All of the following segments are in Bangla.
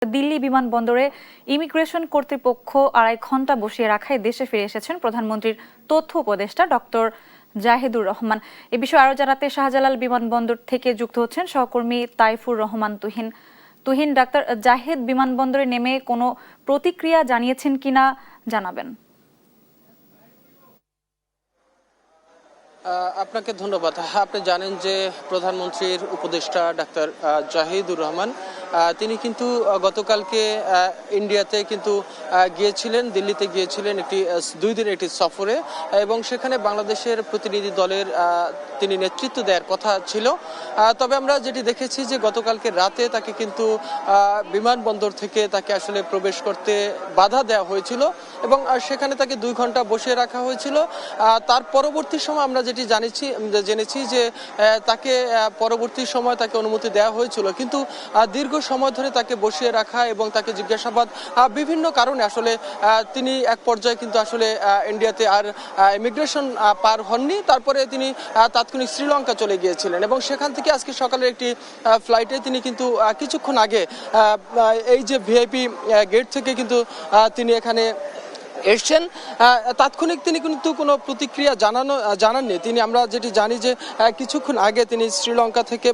দিল্লি বিমানবন্দরে ইমিগ্রেশন কর্তৃপক্ষ ২.৫ ঘণ্টা বসিয়ে রাখায় দেশে ফিরে এসেছেন প্রধানমন্ত্রীর তথ্য উপদেষ্টা ডক্টর জাহিদুর রহমান। এ বিষয়ে আরও জানাতে শাহজালাল বিমানবন্দর থেকে যুক্ত হচ্ছেন সহকর্মী তাইফুর রহমান তুহিন। ডাক্তার জাহিদ বিমানবন্দরে নেমে কোনো প্রতিক্রিয়া জানিয়েছেন কিনা জানাবেন। আপনাকে ধন্যবাদ। আপনি জানেন যে প্রধানমন্ত্রীর উপদেষ্টা ডাক্তার জাহিদুর রহমান তিনি কিন্তু গতকালকে ইন্ডিয়াতে কিন্তু গিয়েছিলেন, দিল্লিতে গিয়েছিলেন একটি 2 দিনের একটি সফরে, এবং সেখানে বাংলাদেশের প্রতিনিধি দলের তিনি নেতৃত্ব দেওয়ার কথা ছিল। তবে আমরা যেটি দেখেছি যে গতকালকে রাতে তাকে কিন্তু বিমানবন্দর থেকে তাকে আসলে প্রবেশ করতে বাধা দেওয়া হয়েছিল এবং সেখানে তাকে 2 ঘন্টা বসিয়ে রাখা হয়েছিল। তার পরবর্তী সময় আমরা যেটি জেনেছি যে তাকে পরবর্তী সময় তাকে অনুমতি দেওয়া হয়েছিল, কিন্তু দীর্ঘ সময় ধরে তাকে বসিয়ে রাখা এবং তাকে জিজ্ঞাসাবাদ বিভিন্ন কারণে আসলে তিনি এক পর্যায়ে কিন্তু আসলে ইন্ডিয়াতে আর ইমিগ্রেশন পার হননি। তারপরে তিনি তাৎক্ষণিক শ্রীলঙ্কা চলে গিয়েছিলেন এবং সেখান থেকে আজকে সকালের একটি ফ্লাইটে তিনি কিন্তু কিছুক্ষণ আগে এই যে ভিআইপি গেট থেকে কিন্তু তিনি এখানে এসছেন। তাৎক্ষণিক তিনি কিন্তু কোনো প্রতিক্রিয়া জানাননি। আমরা যেটি জানি যে কিছুক্ষণ আগে তিনি শ্রীলঙ্কা থেকে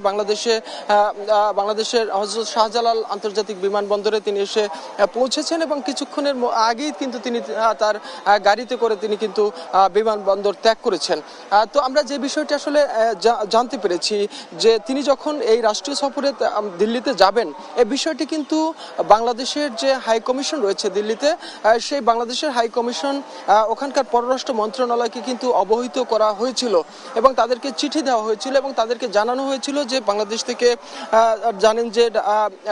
বাংলাদেশের হযরত শাহজালাল আন্তর্জাতিক বিমানবন্দরে তিনি এসে পৌঁছেছেন এবং কিছুক্ষণের আগেই কিন্তু তিনি তার গাড়িতে করে তিনি কিন্তু বিমানবন্দর ত্যাগ করেছেন। তো আমরা যে বিষয়টি আসলে জানতে পেরেছি যে তিনি যখন এই রাষ্ট্রীয় সফরে দিল্লিতে যাবেন, এই বিষয়টি কিন্তু বাংলাদেশের যে হাই কমিশন রয়েছে দিল্লিতে, সেই বাংলাদেশের হাই কমিশন ওখানকার পররাষ্ট্র মন্ত্রণালয়কে কিন্তু অবহিত করা হয়েছিল এবং তাদেরকে চিঠি দেওয়া হয়েছিল এবং তাদেরকে জানানো হয়েছিল যে বাংলাদেশ থেকে জানেন যে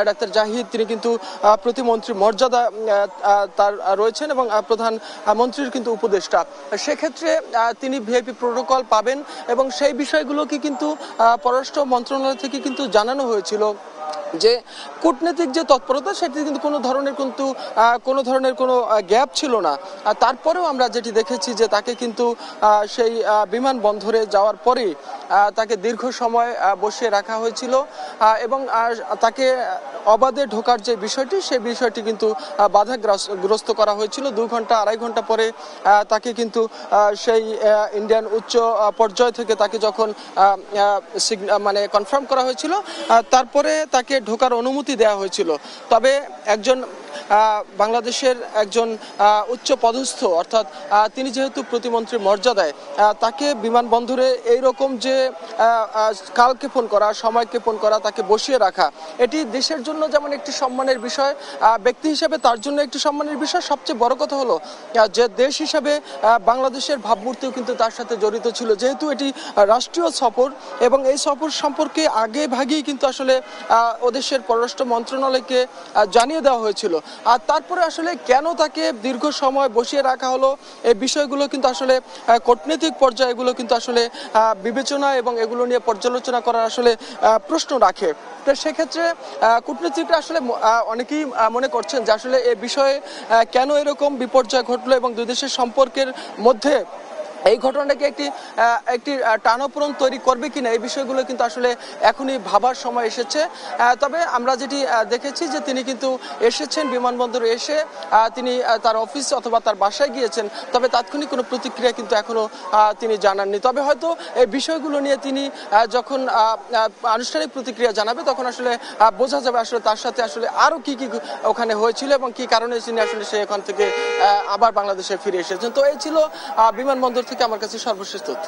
ডাক্তার জাহিদ তিনি কিন্তু প্রতিমন্ত্রীর মর্যাদা তার রয়েছেন এবং প্রধানমন্ত্রীর কিন্তু উপদেষ্টা। সেক্ষেত্রে তিনি ভিআইপি প্রোটোকল পাবেন এবং সেই বিষয়গুলোকে কিন্তু পররাষ্ট্র মন্ত্রণালয় থেকে কিন্তু জানানো হয়েছিল যে কূটনৈতিক যে তৎপরতা সেটি কিন্তু কোনো ধরনের কোনো গ্যাপ ছিল না। তারপরেও আমরা যেটি দেখেছি যে তাকে কিন্তু সেই বিমানবন্দরে যাওয়ার পরেই তাকে দীর্ঘ সময় বসিয়ে রাখা হয়েছিল এবং তাকে অবাধে ঢোকার যে বিষয়টি সেই বিষয়টি কিন্তু বাধাগ্রস্ত করা হয়েছিল। 2 ঘন্টা 2.5 ঘন্টা পরে তাকে কিন্তু সেই ইন্ডিয়ান উচ্চ পর্যায় থেকে তাকে যখন মানে কনফার্ম করা হয়েছিল তারপরে তাকে ঢোকার অনুমতি দেওয়া হয়েছিল। তবে বাংলাদেশের একজন উচ্চ পদস্থ, অর্থাৎ তিনি যেহেতু প্রতিমন্ত্রীর মর্যাদায়, তাকে বিমানবন্দরে এইরকম যে কালক্ষেপণ করা, সময়ক্ষেপণ করা, তাকে বসিয়ে রাখা, এটি দেশের জন্য যেমন একটি সম্মানের বিষয়, ব্যক্তি হিসেবে তার জন্য একটি সম্মানের বিষয়। সবচেয়ে বড় কথা হলো যে দেশ হিসাবে বাংলাদেশের ভাবমূর্তিও কিন্তু তার সাথে জড়িত ছিল, যেহেতু এটি রাষ্ট্রীয় সফর এবং এই সফর সম্পর্কে আগে ভাগেই কিন্তু আসলে ওদেশের পররাষ্ট্র মন্ত্রণালয়কে জানিয়ে দেওয়া হয়েছিল। আর তারপরে আসলে কেন তাকে দীর্ঘ সময় বসিয়ে রাখা হলো, এই বিষয়গুলো কিন্তু আসলে কূটনৈতিক পর্যায়ে এগুলো কিন্তু আসলে বিবেচনা এবং এগুলো নিয়ে পর্যালোচনা করার আসলে প্রশ্ন রাখে। তো সেক্ষেত্রে কূটনীতিকরা আসলে অনেকেই মনে করছেন যে আসলে এ বিষয়ে কেন এরকম বিপর্যয় ঘটলো এবং দুই দেশের সম্পর্কের মধ্যে এই ঘটনাটাকে একটি টানাপোড়েন তৈরি করবে কিনা, এই বিষয়গুলো কিন্তু আসলে এখনই ভাবার সময় এসেছে। তবে আমরা যেটি দেখেছি যে তিনি কিন্তু এসেছেন বিমানবন্দরে, এসে তিনি তার অফিস অথবা তার বাসায় গিয়েছেন, তবে তাৎক্ষণিক কোনো প্রতিক্রিয়া কিন্তু এখনো তিনি জানাননি। তবে হয়তো এই বিষয়গুলো নিয়ে তিনি যখন আনুষ্ঠানিক প্রতিক্রিয়া জানাবে তখন আসলে বোঝা যাবে আসলে তার সাথে আসলে আরো কি কি ওখানে হয়েছিল এবং কি কারণে তিনি আসলে সে এখান থেকে আবার বাংলাদেশে ফিরে এসেছেন। তো এই ছিল বিমানবন্দর থেকে আমার কাছে সর্বশেষ তথ্য।